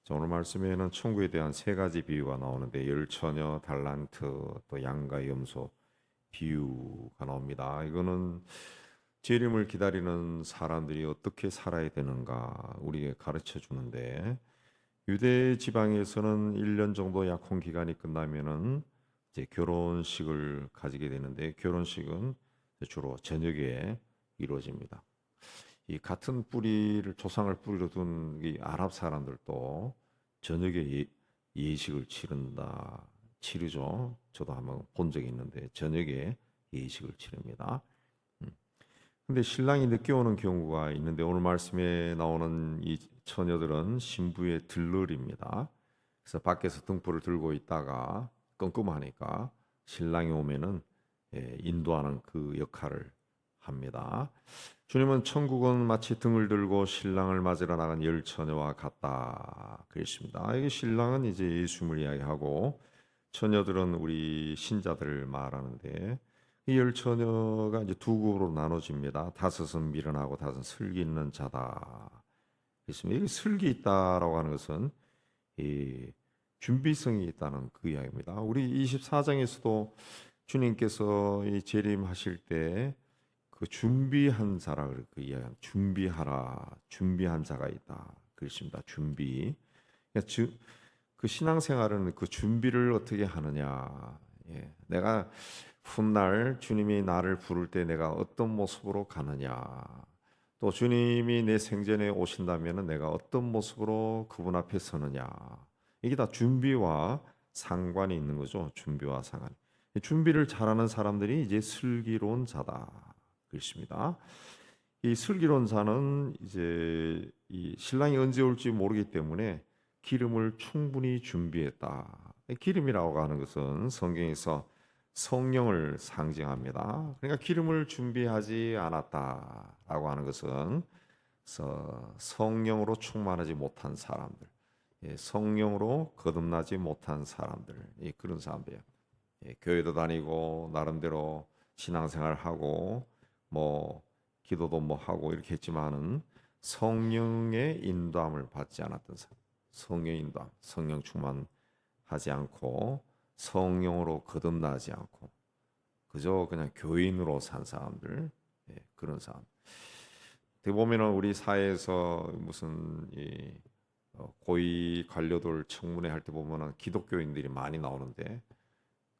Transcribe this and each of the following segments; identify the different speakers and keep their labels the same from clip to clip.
Speaker 1: 자, 오늘 말씀에는 천국에 대한 세 가지 비유가 나오는데 열처녀, 달란트, 또 양과 염소 비유가 나옵니다. 이거는 재림을 기다리는 사람들이 어떻게 살아야 되는가 우리에게 가르쳐 주는데 유대 지방에서는 1년 정도 약혼 기간이 끝나면은 이제 결혼식을 가지게 되는데 결혼식은 주로 저녁에 이루어집니다. 이 같은 뿌리를 조상을 뿌리로 둔 이 아랍 사람들도 저녁에 예식을 치르죠. 저도 한번 본 적이 있는데 저녁에 예식을 치릅니다. 음. 근데 신랑이 늦게 오는 경우가 있는데 오늘 말씀에 나오는 이 처녀들은 신부의 들러리입니다. 그래서 밖에서 등불을 들고 있다가 끔끔하니까 신랑이 오면은 인도하는 그 역할을 합니다. 주님은 천국은 마치 등을 들고 신랑을 맞으러 나간 열 처녀와 같다 그랬습니다. 이게 신랑은 이제 예수님을 이야기하고 처녀들은 우리 신자들을 말하는데 이 열 처녀가 이제 두 그룹으로 나눠집니다. 다섯은 미련하고 다섯은 슬기 있는 자다. 그렇습니다. 이 슬기 있다라고 하는 것은 이 준비성이 있다는 그 이야기입니다. 우리 24장에서도 주님께서 이 재림하실 때 그 준비한 자라 그 이야기 준비하라 준비한 자가 있다 그렇습니다. 준비 그러니까 그 신앙생활은 그 준비를 어떻게 하느냐. 예. 내가 훗날 주님이 나를 부를 때 내가 어떤 모습으로 가느냐. 또 주님이 내 생전에 오신다면 내가 어떤 모습으로 그분 앞에 서느냐. 이게 다 준비와 상관이 있는 거죠. 준비와 상관. 준비를 잘하는 사람들이 이제 슬기로운 자다. 그렇습니다. 이 슬기로운 자는 이제 이 신랑이 언제 올지 모르기 때문에 기름을 충분히 준비했다. 기름이라고 하는 것은 성경에서 성령을 상징합니다. 그러니까 기름을 준비하지 않았다라고 하는 것은 성령으로 충만하지 못한 사람들, 성령으로 거듭나지 못한 사람들, 그런 사람들이에요. 교회도 다니고 나름대로 신앙생활하고 뭐 기도도 뭐 하고 이렇게 했지만은 성령의 인도함을 받지 않았던 사람, 성령의 인도함, 성령 충만하지 않고 성령으로 거듭나지 않고 그저 그냥 교인으로 산 사람들, 그런 사람. 어떻게 보면은 우리 사회에서 무슨 고위 관료들 청문회 할 때 보면은 기독교인들이 많이 나오는데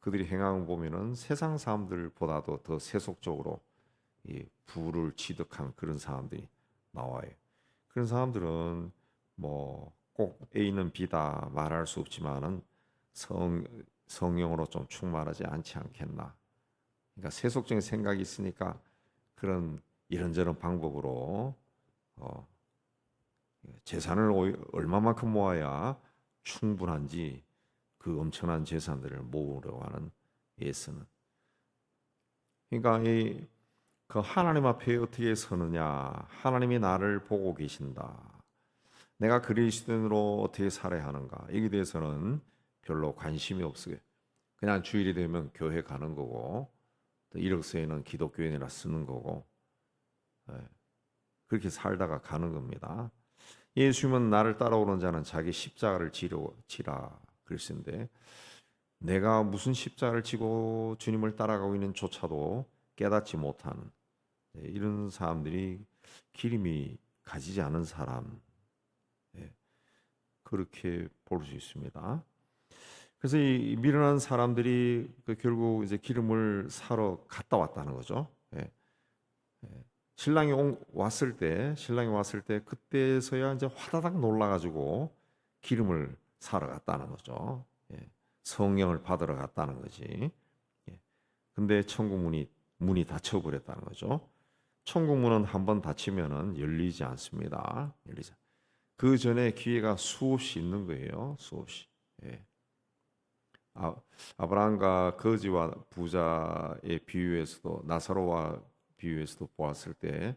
Speaker 1: 그들이 행함을 보면은 세상 사람들보다도 더 세속적으로 이 부를 취득한 그런 사람들이 나와요. 그런 사람들은 뭐 꼭 A는 B다 말할 수 없지만은 성령으로 좀 충만하지 않지 않겠나. 그러니까 세속적인 생각이 있으니까 그런 이런저런 방법으로 어, 재산을 얼마만큼 모아야 충분한지 그 엄청난 재산들을 모으려고 하는 예수는. 그러니까 그 하나님 앞에 어떻게 서느냐. 하나님이 나를 보고 계신다. 내가 그리스도인으로 어떻게 살아야 하는가. 여기에 대해서는 별로 관심이 없어요. 그냥 주일이 되면 교회 가는 거고 또 이력서에는 기독교인이라 쓰는 거고 그렇게 살다가 가는 겁니다. 예수님은 나를 따라오는 자는 자기 십자가를 지라 그랬는데 내가 무슨 십자가를 지고 주님을 따라가고 있는 조차도 깨닫지 못하는 이런 사람들이 기름이 가지지 않은 사람 그렇게 볼 수 있습니다. 그래서 이 미련한 사람들이 결국 이제 기름을 사러 갔다 왔다는 거죠. 신랑이 왔을 때 그때서야 이제 화다닥 놀라가지고 기름을 사러 갔다는 거죠. 성령을 받으러 갔다는 거지. 근데 천국 문이 닫혀버렸다는 거죠. 천국 문은 한번 닫히면은 열리지 않습니다. 그 전에 기회가 수없이 있는 거예요. 수없이. 예. 아브라함과 거지와 부자의 비유에서도 나사로와 비유에서도 보았을 때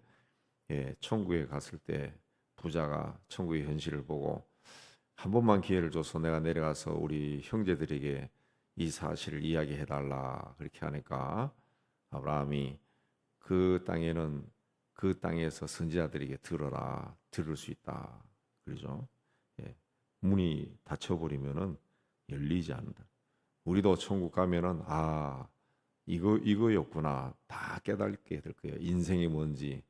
Speaker 1: 천국에 갔을 때 부자가 천국의 현실을 보고 한 번만 기회를 줘서 내가 내려가서 우리 형제들에게 이 사실을 이야기해 달라 그렇게 하니까 아브라함이 그 땅에는 그 땅에서 선지자들에게 들을 수 있다 그러죠. 문이 닫혀버리면은 열리지 않는다. 우리도 천국 가면은 이거였구나 다 깨닫게 될 거예요. 인생이 뭔지,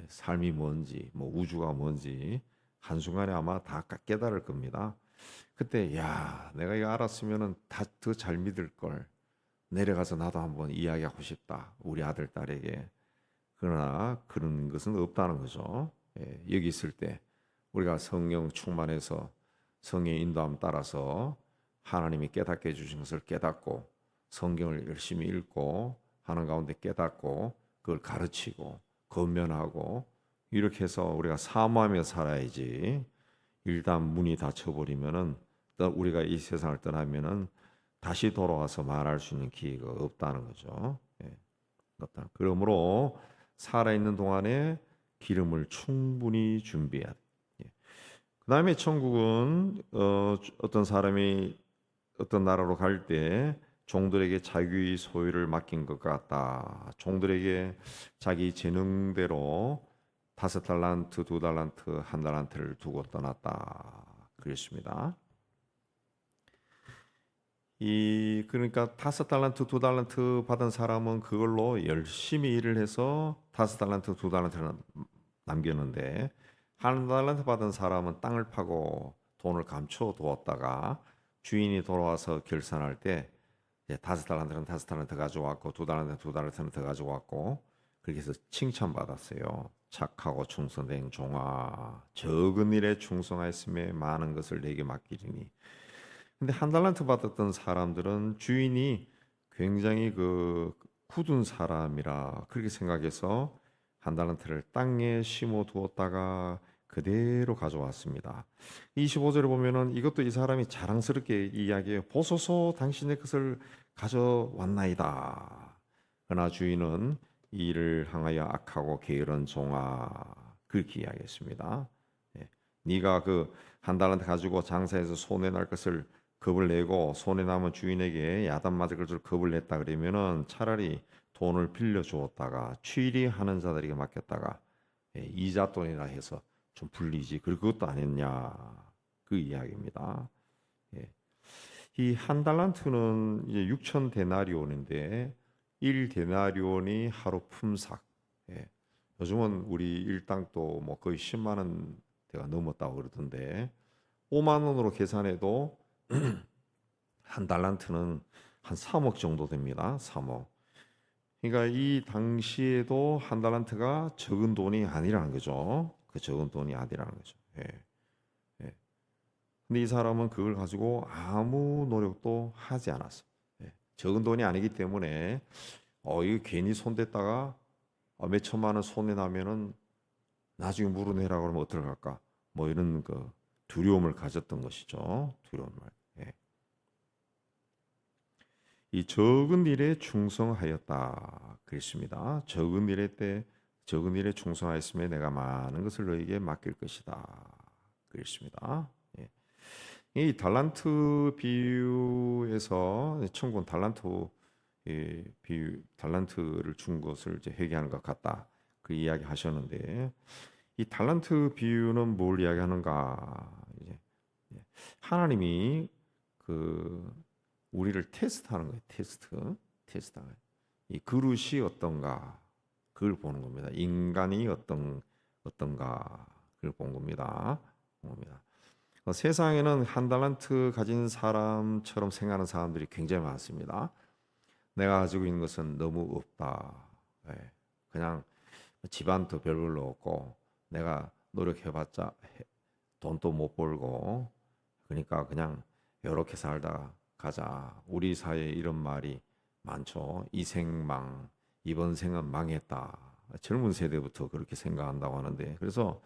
Speaker 1: 삶이 뭔지, 뭐 우주가 뭔지 한순간에 아마 다 깨달을 겁니다. 그때 야 내가 이거 알았으면은 다 더 잘 믿을 걸. 내려가서 나도 한번 이야기하고 싶다. 우리 아들 딸에게. 그러나 그런 것은 없다는 거죠. 여기 있을 때 우리가 성령 충만해서 성의 인도함 따라서 하나님이 깨닫게 해주신 것을 깨닫고 성경을 열심히 읽고 하는 가운데 깨닫고 그걸 가르치고 권면하고 이렇게 해서 우리가 사모하며 살아야지. 일단 문이 닫혀버리면은 우리가 이 세상을 떠나면은 다시 돌아와서 말할 수 있는 기회가 없다는 거죠. 없다. 그러므로 살아있는 동안에 기름을 충분히 준비해야 돼. 그다음에 천국은 어떤 사람이 어떤 나라로 갈 때 종들에게 자기 소유를 맡긴 것 같다. 종들에게 자기 재능대로 5달란트, 2달란트, 1달란트를 두고 떠났다. 그랬습니다. 그러니까 5달란트, 2달란트 받은 사람은 그걸로 열심히 일을 해서 5달란트, 2달란트를 남겼는데 1달란트 받은 사람은 땅을 파고 돈을 감춰 두었다가 주인이 돌아와서 결산할 때 5달란트는 5달란트 가져왔고 2달란트는 2달란트는 더 가져왔고 그렇게 해서 칭찬받았어요. 착하고 충성된 종아, 적은 일에 충성하였음에 많은 것을 내게 맡기리니. 근데 1달란트 받았던 사람들은 주인이 굉장히 굳은 사람이라 그렇게 생각해서 1달란트를 땅에 심어 두었다가 그대로 가져왔습니다. 25절에 보면은 이것도 이 사람이 자랑스럽게 이야기해요. 보소서 당신의 것을 가져왔나이다. 그러나 주인은 이 일을 향하여 악하고 게으른 종아 그렇게 이야기했습니다. 네가 1달란트 가지고 장사해서 손해 날 것을 겁을 내고 손해 남은 주인에게 야단 맞을 것을 겁을 냈다 그러면은 차라리 돈을 빌려 주었다가 취리 하는 자들에게 맡겼다가 이자 돈이나 해서 좀 불리지. 그것도 안 했냐 그 이야기입니다. 이 1달란트는 이제 6천 데나리온인데 1데나리온이 하루 품삯. 요즘은 우리 일당도 뭐 거의 10만 원대가 넘었다고 그러던데 5만 원으로 계산해도 1달란트는 한 3억 정도 됩니다. 3억. 그러니까 이 당시에도 1달란트가 적은 돈이 아니라는 거죠. 그 적은 돈이 아니라는 거죠. 예. 근데 이 사람은 그걸 가지고 아무 노력도 하지 않았어. 적은 돈이 아니기 때문에 이거 괜히 손댔다가 몇 천만 원 손해 나면은 나중에 물어내라 그러면 어떡할까? 뭐 이런 두려움을 가졌던 것이죠. 두려움을. 이 적은 일에 충성하였다 그랬습니다. 적은 일에 충성하였으면 내가 많은 것을 너에게 맡길 것이다 그랬습니다. 이 달란트 비유에서 천국은 달란트를 준 것을 이제 회개하는 것 같다 그 이야기 하셨는데 이 달란트 비유는 뭘 이야기하는가? 이제 하나님이 우리를 테스트하는 거예요. 테스트하는 거예요. 이 그릇이 어떤가 그걸 보는 겁니다. 인간이 어떤가 그걸 본 겁니다. 세상에는 1달란트 가진 사람처럼 생각하는 사람들이 굉장히 많습니다. 내가 가지고 있는 것은 너무 없다. 그냥 집안도 별로 없고 내가 노력해봤자 돈도 못 벌고 그러니까 그냥 이렇게 살다 가자. 우리 사회에 이런 말이 많죠. 이생망, 이번 생은 망했다. 젊은 세대부터 그렇게 생각한다고 하는데 그래서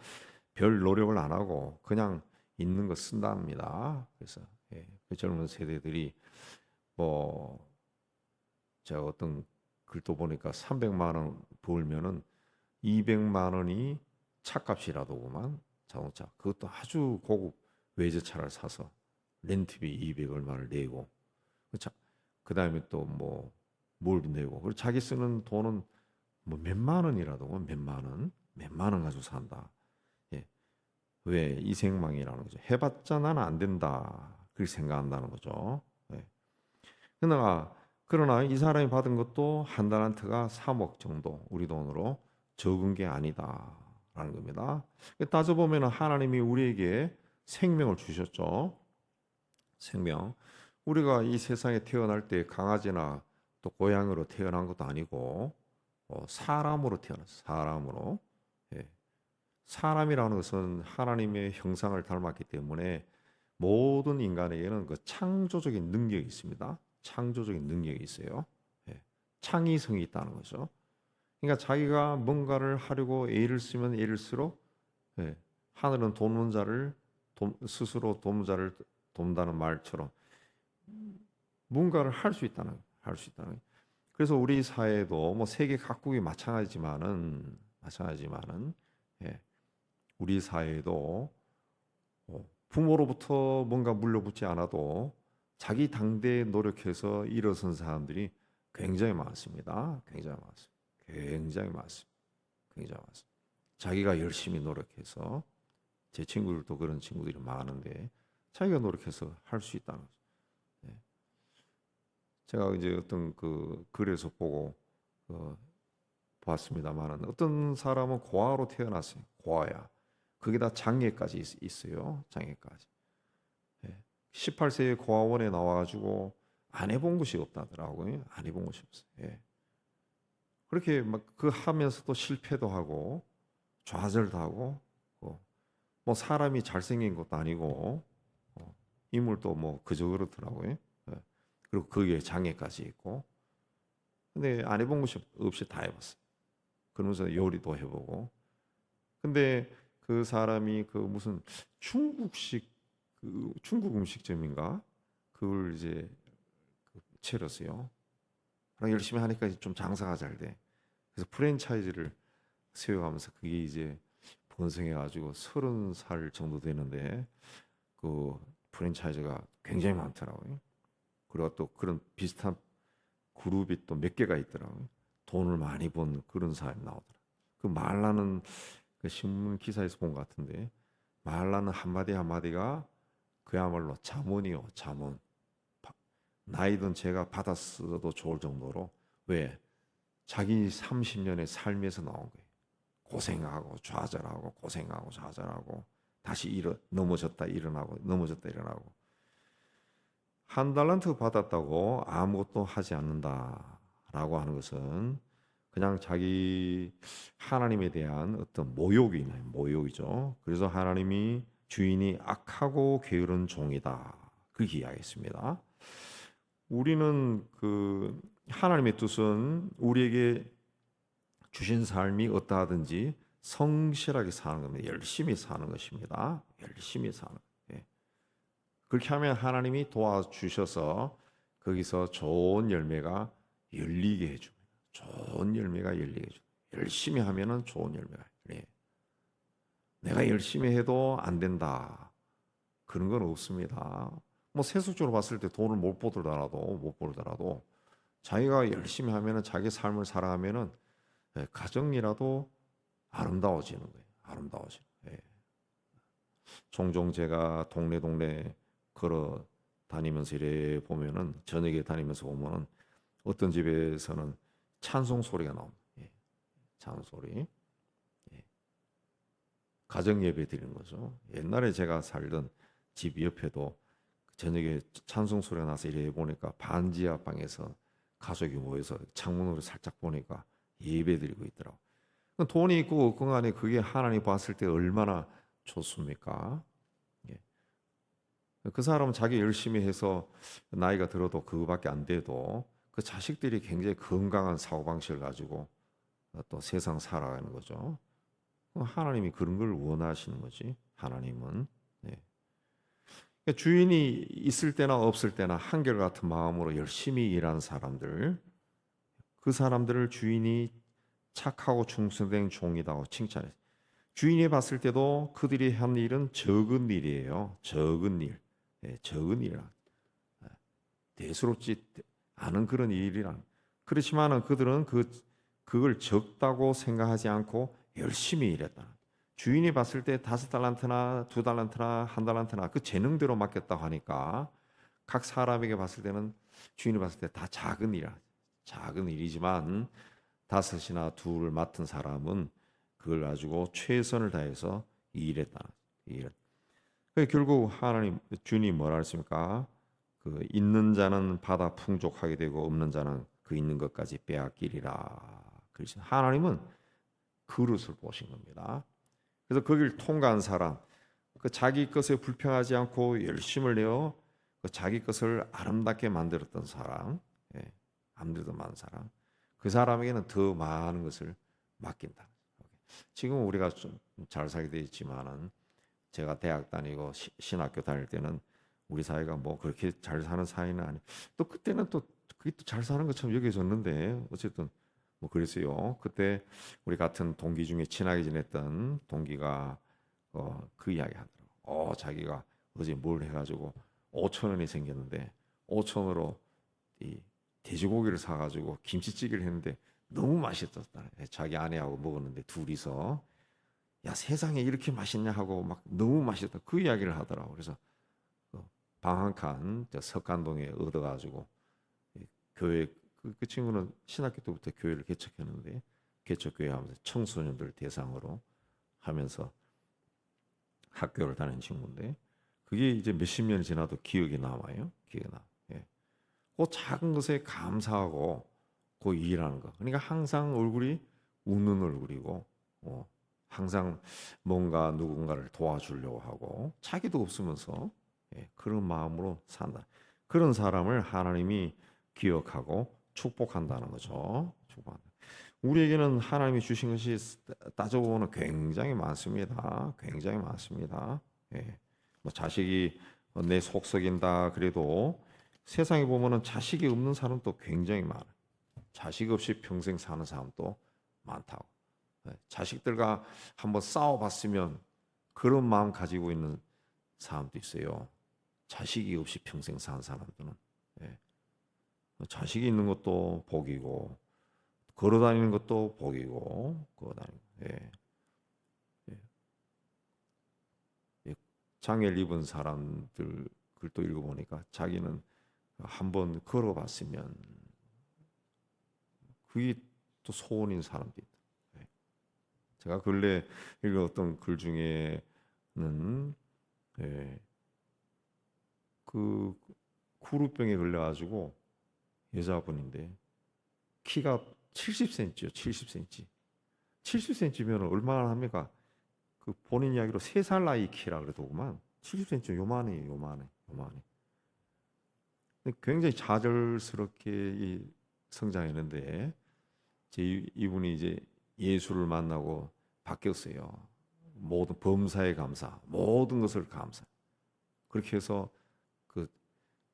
Speaker 1: 별 노력을 안 하고 그냥 있는 거 쓴답니다. 그래서 그 젊은 세대들이 뭐 제가 어떤 글도 보니까 300만 원 벌면은 200만 원이 차값이라도구만 자동차 그것도 아주 고급 외제차를 사서 렌트비 200 얼마를 내고 그 다음에 또 뭐 뭘 내고 그리고 자기 쓰는 돈은 뭐 몇만 원이라도 몇만 원 가지고 산다. 왜? 이생망이라는 거죠. 해봤자 나는 안 된다. 그렇게 생각한다는 거죠. 예. 그러나 이 사람이 받은 것도 한 달란트가 3억 정도 우리 돈으로 적은 게 아니다라는 겁니다. 따져보면 하나님이 우리에게 생명을 주셨죠. 생명. 우리가 이 세상에 태어날 때 강아지나 또 고양이로 태어난 것도 아니고 사람으로 태어났어요. 사람으로. 예. 사람이라는 것은 하나님의 형상을 닮았기 때문에 모든 인간에게는 그 창조적인 능력이 있습니다. 창조적인 능력이 있어요. 예. 창의성이 있다는 거죠. 그러니까 자기가 뭔가를 하려고 애를 쓰면 애를 쓸수록 예. 하늘은 돕는 자를 스스로 돕는 자를 돕는다는 말처럼 뭔가를 할 수 있다는 거예요. 할 수 있다는 거예요. 그래서 우리 사회도 뭐 세계 각국이 마찬가지지만은 예. 우리 사회도 부모로부터 뭔가 물려붙지 않아도 자기 당대에 노력해서 일어선 사람들이 굉장히 많습니다. 굉장히 많습니다. 굉장히 많습니다. 굉장히 많습니다. 자기가 열심히 노력해서 제 친구들도 그런 친구들이 많은데 자기가 노력해서 할 수 있다는 거죠. 네. 제가 이제 어떤 그 글에서 보고 봤습니다만은 어떤 사람은 고아로 태어났어요. 고아야. 그게 다 장애까지 있어요. 장애까지. 18세에 고아원에 나와가지고 안 해본 것이 없다더라고요. 안 해본 것이 없어요. 예. 그렇게 막 그 하면서도 실패도 하고 좌절도 하고 뭐 사람이 잘생긴 것도 아니고 인물도 뭐 그저 그렇더라고요. 예. 그리고 거기에 장애까지 있고 근데 안 해본 것이 없이 다 해봤어요. 그러면서 요리도 해보고 근데 그 사람이 그 무슨 중국식 그 중국 음식점인가 그걸 이제 차렸어요. 열심히 하니까 좀 장사가 잘 돼. 그래서 프랜차이즈를 세워가면서 그게 이제 번성해가지고 30살 정도 되는데 그 프랜차이즈가 굉장히 많더라고요. 그리고 또 그런 비슷한 그룹이 또 몇 개가 있더라고요. 돈을 많이 번 그런 사람이 나오더라. 그 말라는 그 신문 기사에서 본 것 같은데 말라는 한마디 한마디가 그야말로 자문이요, 자문. 나이든 제가 받았어도 좋을 정도로 왜 자기 30년의 삶에서 나온 거예요. 고생하고 좌절하고 고생하고 좌절하고 다시 넘어졌다 일어나고 넘어졌다 일어나고 한 달란트 받았다고 아무것도 하지 않는다라고 하는 것은 그냥 자기 하나님에 대한 어떤 모욕이죠. 그래서 하나님이 주인이 악하고 게으른 종이다. 그렇게 이야기했습니다. 우리는 그 하나님의 뜻은 우리에게 주신 삶이 어떠하든지 성실하게 사는 겁니다. 열심히 사는 것입니다. 열심히 사는. 예. 그렇게 하면 하나님이 도와주셔서 거기서 좋은 열매가 열리게 해줍니다. 좋은 열매가 열리게 해줍니다. 열심히 하면은 좋은 열매가. 예. 내가 열심히 해도 안 된다. 그런 건 없습니다. 뭐 세속적으로 봤을 때 돈을 못 벌더라도 자기가 열심히 하면은 자기 삶을 살아가면은 가정이라도 아름다워지는 거예요. 아름다워지는. 예. 종종 제가 동네 걸어 다니면서 이래 보면은 저녁에 다니면서 보면은 어떤 집에서는 찬송 소리가 나옵니다. 예. 찬송 소리. 예. 가정 예배 드리는 거죠. 옛날에 제가 살던 집 옆에도 저녁에 찬송 소리가 나서 이래 보니까 반지하 방에서 가족이 모여서 창문으로 살짝 보니까 예배 드리고 있더라고. 돈이 있고 없고 간에 그게 하나님 봤을 때 얼마나 좋습니까? 예. 그 사람은 자기 열심히 해서 나이가 들어도 그거밖에 안 돼도 그 자식들이 굉장히 건강한 사고방식을 가지고 또 세상 살아가는 거죠. 하나님이 그런 걸 원하시는 거지. 하나님은. 예. 주인이 있을 때나 없을 때나 한결같은 마음으로 열심히 일하는 사람들, 그 사람들을 주인이 착하고 충성된 종이다고 칭찬했어요. 주인이 봤을 때도 그들이 한 일은 적은 일이에요. 적은 일. 예, 적은 일이라. 대수롭지 않은 그런 일이란. 그렇지만은 그들은 그걸 적다고 생각하지 않고 열심히 일했다. 주인이 봤을 때 5달란트나 2달란트나 1달란트나 그 재능대로 맡겼다고 하니까 각 사람에게 봤을 때는 주인이 봤을 때 다 작은 일이지만 5이나 2를 맡은 사람은 그걸 가지고 최선을 다해서 일했다. 일. 결국 하나님 주님이 뭐라 했습니까? 그 있는 자는 받아 풍족하게 되고 없는 자는 그 있는 것까지 빼앗기리라. 그러신 하나님은 그릇을 보신 겁니다. 그래서 거기를 통과한 사람, 그 자기 것에 불평하지 않고 열심을 내어 그 자기 것을 아름답게 만들었던 사람, 예, 아름답게 만든 사람, 그 사람에게는 더 많은 것을 맡긴다. 지금 우리가 좀 잘 살게 되어 있지만은 제가 대학 다니고 신학교 다닐 때는 우리 사회가 뭐 그렇게 잘 사는 사회는 아니. 또 그때는 또 그게 또 잘 사는 것처럼 여겨졌는데 어쨌든 뭐 그랬어요. 그때 우리 같은 동기 중에 친하게 지냈던 동기가 그 이야기 하더라고. 자기가 어제 뭘 해가지고 5천 원이 생겼는데 5천 원으로 이 돼지고기를 사가지고 김치찌개를 했는데 너무 맛있었다. 자기 아내하고 먹었는데 둘이서 야 세상에 이렇게 맛있냐 하고 막 너무 맛있다 그 이야기를 하더라고. 그래서 방 한 칸 석간동에 얻어가지고 교회 그 친구는 신학교 때부터 교회를 개척했는데 개척교회 하면서 청소년들 대상으로 하면서 학교를 다니는 친구인데 그게 이제 몇십 년이 지나도 기억에 남아요. 기억에 나. 예. 그 작은 것에 감사하고 그 일하는 거. 그러니까 항상 얼굴이 웃는 얼굴이고 항상 뭔가 누군가를 도와주려고 하고 자기도 없으면서 그런 마음으로 산다. 그런 사람을 하나님이 기억하고 축복한다는 거죠. 축복한다. 우리에게는 하나님이 주신 것이 따져보면 굉장히 많습니다. 굉장히 많습니다. 뭐 자식이 내 속썩인다 그래도 세상에 보면은 자식이 없는 사람도 굉장히 많아요. 자식 없이 평생 사는 사람도 많다고. 자식들과 한번 싸워봤으면 그런 마음 가지고 있는 사람도 있어요. 자식이 없이 평생 사는 사람들은 자식이 있는 것도 복이고 걸어다니는 것도 복이고 걸어다니고 장애를 입은 사람들 글도 읽어보니까 자기는 한번 걸어봤으면 그게 또 소원인 사람도 있다. 제가 근래 읽었던 글 중에는 그 구루병에 걸려가지고 여자분인데 키가 70cm요. 70cm. 70cm면 얼마나 합니까? 그 본인 이야기로 3살 나이 키라 그러더구만. 70cm 요만해. 굉장히 좌절스럽게 성장했는데 이분이 이제 예수를 만나고 바뀌었어요. 모든 범사에 감사, 모든 것을 감사. 그렇게 해서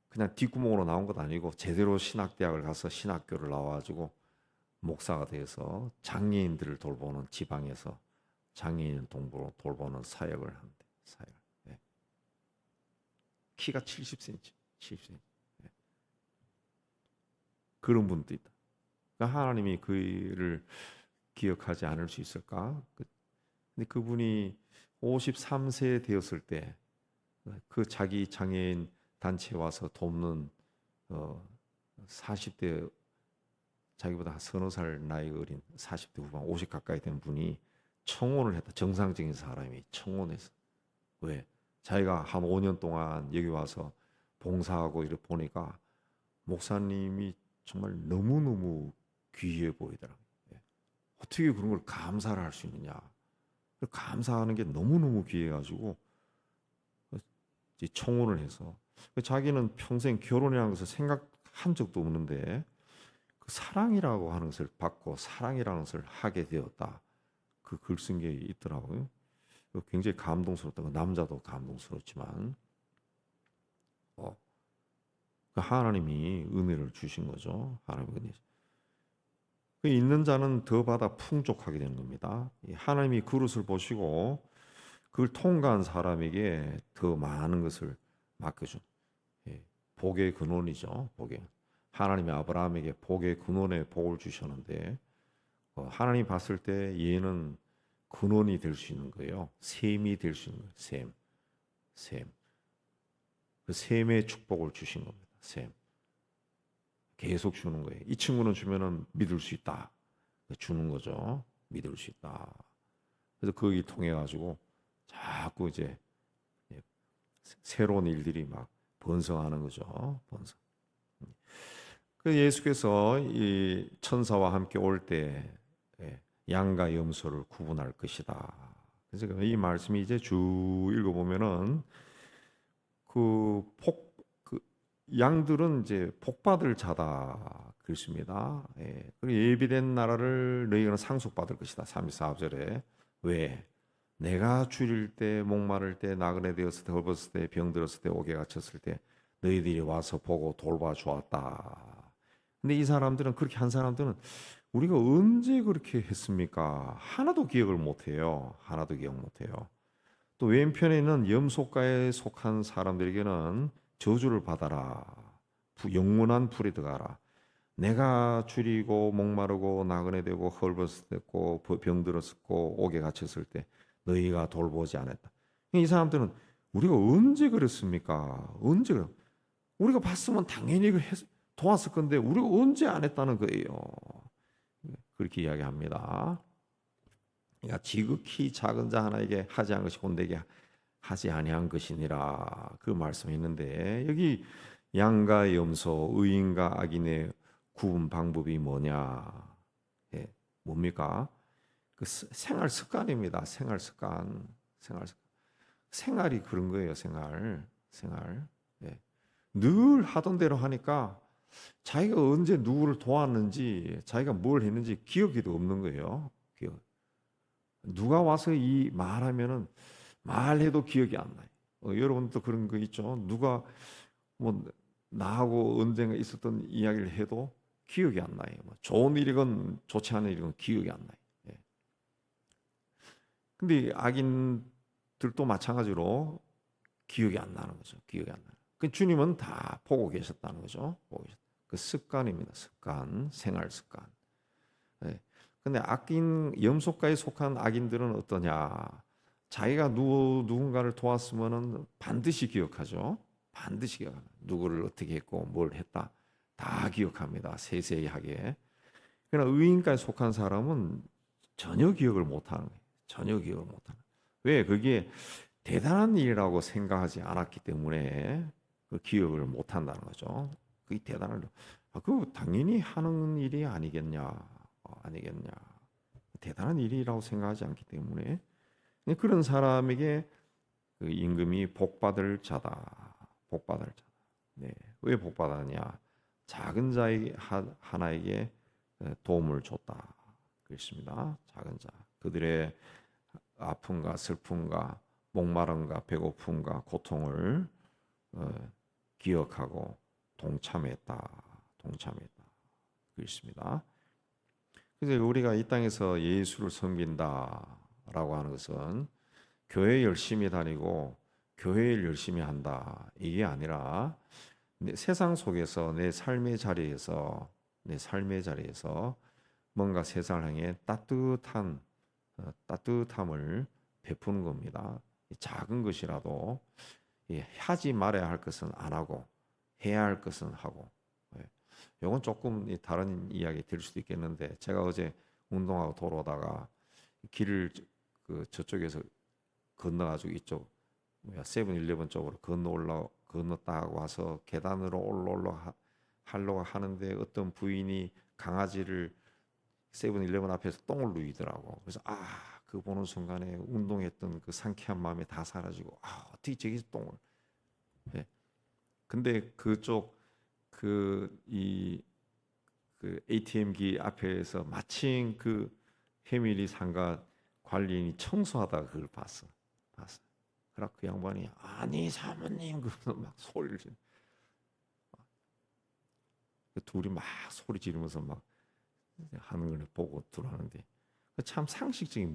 Speaker 1: 그냥 뒷구멍으로 나온 것 아니고 제대로 신학대학을 가서 신학교를 나와가지고 목사가 돼서 장애인들을 돌보는 지방에서 장애인 동부로 돌보는 사역을 한대. 사역. 키가 70cm, 70cm. 그런 분도 있다. 그러니까 하나님이 그를 기억하지 않을 수 있을까? 근데 그분이 53세 되었을 때 그 자기 장애인 단체에 와서 돕는 40대 자기보다 서너 살 나이 어린 40대 후반 50 가까이 된 분이 청혼을 했다. 정상적인 사람이 청혼해서. 왜? 자기가 한 5년 동안 여기 와서 봉사하고 이렇게 보니까 목사님이 정말 너무너무 귀해 보이더라고요. 어떻게 그런 걸 감사를 할 수 있느냐. 감사하는 게 너무너무 귀해가지고 청혼을 해서 자기는 평생 결혼이라는 것을 생각한 적도 없는데 그 사랑이라고 하는 것을 받고 사랑이라는 것을 하게 되었다. 그 글 쓴 게 있더라고요. 굉장히 감동스럽다. 남자도 감동스럽지만 하나님이 은혜를 주신 거죠. 하나님의 은혜. 있는 자는 더 받아 풍족하게 되는 겁니다. 하나님이 그릇을 보시고 그걸 통과한 사람에게 더 많은 것을 맡겨준 복의 근원이죠. 복의 하나님이 아브라함에게 복의 근원에 복을 주셨는데 하나님 봤을 때 얘는 근원이 될 수 있는 거예요. 샘이 될 수 있는 거예요. 샘. 그 샘의 축복을 주신 겁니다. 샘. 계속 주는 거예요. 이 친구는 주면은 믿을 수 있다. 주는 거죠. 믿을 수 있다. 그래서 거기 통해 가지고 자꾸 이제 새로운 일들이 막 번성하는 거죠. 번성. 그 예수께서 이 천사와 함께 올 때 양과 염소를 구분할 것이다. 그래서 이 말씀이 이제 쭉 읽어보면은 그 양들은 이제 복받을 자다 그랬습니다. 그리고 예비된 나라를 너희는 상속받을 것이다. 34절에 왜? 내가 줄일 때, 목마를 때, 나그네 되었을 때, 헐벗을 때, 병들었을 때, 옥에 갇혔을 때 너희들이 와서 보고 돌봐 주었다. 근데 이 사람들은 그렇게 한 사람들은 우리가 언제 그렇게 했습니까? 하나도 기억을 못 해요. 하나도 기억 못 해요. 또 왼편에 있는 염소가에 속한 사람들에게는 저주를 받아라. 영원한 불에 들어가라. 내가 줄이고 목마르고 나그네 되고 헐벗었고 병들었고 옥에 갇혔을 때 너희가 돌보지 않았다. 이 사람들은 우리가 언제 그랬습니까? 언제 그래? 우리가 봤으면 당연히 도왔을 건데 우리가 언제 안 했다는 거예요. 그렇게 이야기합니다. 그러니까 지극히 작은 자 하나에게 하지 않은 것이 본대에게 하지 아니한 것이니라 그 말씀했는데 여기 양과 염소, 의인과 악인의 구분 방법이 뭐냐? 뭡니까? 그 생활 습관입니다. 생활 습관. 생활이 그런 거예요. 생활. 늘 하던 대로 하니까 자기가 언제 누구를 도왔는지, 자기가 뭘 했는지 기억이 없는 거예요. 기억. 누가 와서 이 말하면은 말해도 기억이 안 나요. 여러분도 그런 거 있죠. 누가 뭐 나하고 언젠가 있었던 이야기를 해도 기억이 안 나요. 뭐 좋은 일이건 좋지 않은 일이건 기억이 안 나요. 예. 근데 악인들도 마찬가지로 기억이 안 나는 거죠. 기억이 안 나요. 그 주님은 다 보고 계셨다는 거죠. 그 습관입니다. 습관, 생활 습관. 예. 근데 악인 염소가에 속한 악인들은 어떠냐? 자기가 누군가를 도왔으면은 반드시 기억하죠. 반드시 기억합니다. 누구를 어떻게 했고 뭘 했다 다 기억합니다. 세세히 하게. 그러나 의인가에 속한 사람은 전혀 기억을 못하는 거예요. 전혀 기억을 못하는. 왜? 그게 대단한 일이라고 생각하지 않았기 때문에 그 기억을 못한다는 거죠. 그게 대단한 일. 그거 당연히 하는 일이 아니겠냐. 대단한 일이라고 생각하지 않기 때문에 그런 사람에게 그 임금이 복받을 자다. 복받을 자다. 네. 왜 복받았냐? 작은 자에게 하나에게 도움을 줬다. 그렇습니다. 작은 자. 그들의 아픔과 슬픔과 목마름과 배고픔과 고통을 기억하고 동참했다. 그렇습니다. 그래서 우리가 이 땅에서 예수를 섬긴다라고 하는 것은 교회 열심히 다니고 교회를 열심히 한다 이게 아니라 세상 속에서 내 삶의 자리에서 뭔가 세상을 향해 따뜻함을 베푸는 겁니다. 작은 것이라도 하지 말아야 할 것은 안 하고 해야 할 것은 하고. 이건 조금 다른 이야기 될 수도 있겠는데 제가 어제 운동하고 돌아오다가 길을 저쪽에서 건너가지고 이쪽 세븐일레븐 쪽으로 건넜다 와서 계단으로 하려고 하는데 어떤 부인이 강아지를 세븐일레븐 앞에서 똥을 누이더라고. 그래서 그 보는 순간에 운동했던 그 상쾌한 마음이 다 사라지고 어떻게 저기서 똥을. 네. 근데 그쪽 그 ATM기 앞에서 마침 그 해밀리 상가 관리인이 청소하다가 그걸 봤어. 그래 그 양반이 아니 사모님 그러면서 막 소리를 지르. 둘이 막 소리 지르면서 막 하는 걸 보고 들어하는데 참 상식적인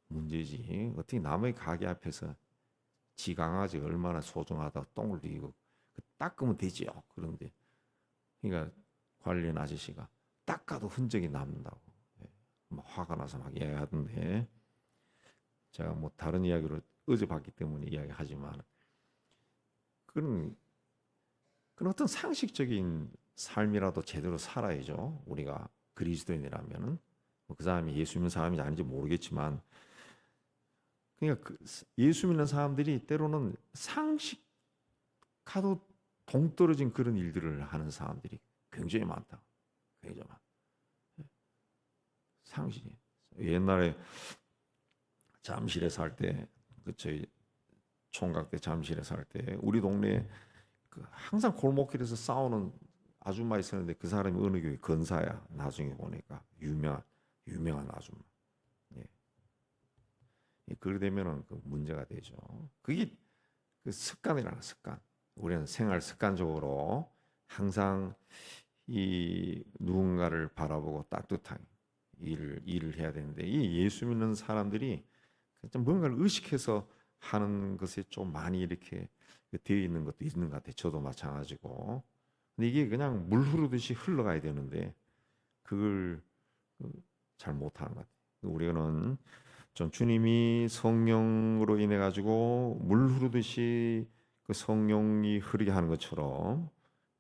Speaker 1: 문제지. 어떻게 남의 가게 앞에서 지 강아지 얼마나 소중하다 똥을 누이고 닦으면 되지요. 그런데 그러니까 관리인 아저씨가 닦아도 흔적이 남는다고 막 화가 나서 막 이야기하던데 제가 뭐 다른 이야기로 어제 봤기 때문에 이야기하지만 그런 어떤 상식적인 삶이라도 제대로 살아야죠. 우리가 그리스도인이라면은 그 사람이 예수 믿는 사람인지 아닌지 모르겠지만 그러니까 예수 믿는 사람들이 때로는 상식과도 동떨어진 그런 일들을 하는 사람들이 굉장히 많다. 굉장히 많다. 상식이. 옛날에 잠실에 살 때, 저희 총각 때 잠실에 살 때 우리 동네에 항상 골목길에서 싸우는 아줌마 있었는데 그 사람이 어느 교회 건사야. 나중에 보니까 유명한 아줌마. 예. 그렇게 되면은 그 문제가 되죠. 그게 그 습관이라는 습관. 우리는 생활 습관적으로 항상 이 누군가를 바라보고 따뜻하게 일을 해야 되는데 이 예수 믿는 사람들이 좀 뭔가를 의식해서 하는 것에 좀 많이 이렇게 되어 있는 것도 있는 것 같아요. 저도 마찬가지고. 근데 이게 그냥 물 흐르듯이 흘러가야 되는데 그걸 잘 못하는 것 같아요. 우리는 좀 주님이 성령으로 인해 가지고 물 흐르듯이 그 성령이 흐르게 하는 것처럼,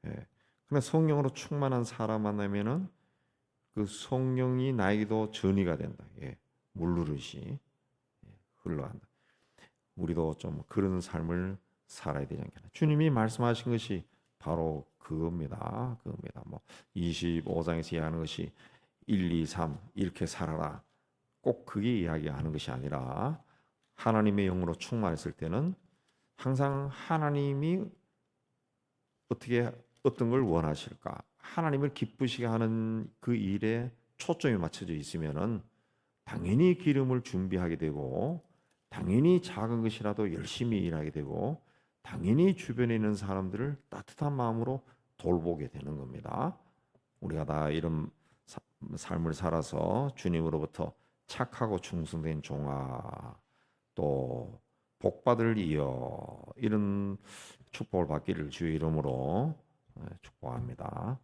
Speaker 1: 예. 그러나 성령으로 충만한 사람 만나면은 그 성령이 나에게도 전이가 된다. 예. 물 흐르듯이 흘러간다. 우리도 좀 그런 삶을 살아야 되지 않겠나. 주님이 말씀하신 것이 바로 그겁니다. 그겁니다. 뭐 25장에서 이야기하는 것이 1, 2, 3 이렇게 살아라. 꼭 그게 이야기하는 것이 아니라 하나님의 영으로 충만했을 때는 항상 하나님이 어떻게 어떤 걸 원하실까? 하나님을 기쁘시게 하는 그 일에 초점이 맞춰져 있으면은 당연히 기름을 준비하게 되고 당연히 작은 것이라도 열심히 일하게 되고 당연히 주변에 있는 사람들을 따뜻한 마음으로 돌보게 되는 겁니다. 우리가 다 이런 삶을 살아서 주님으로부터 착하고 충성된 종아 또 복받을 이여 이런 축복을 받기를 주의 이름으로 축복합니다.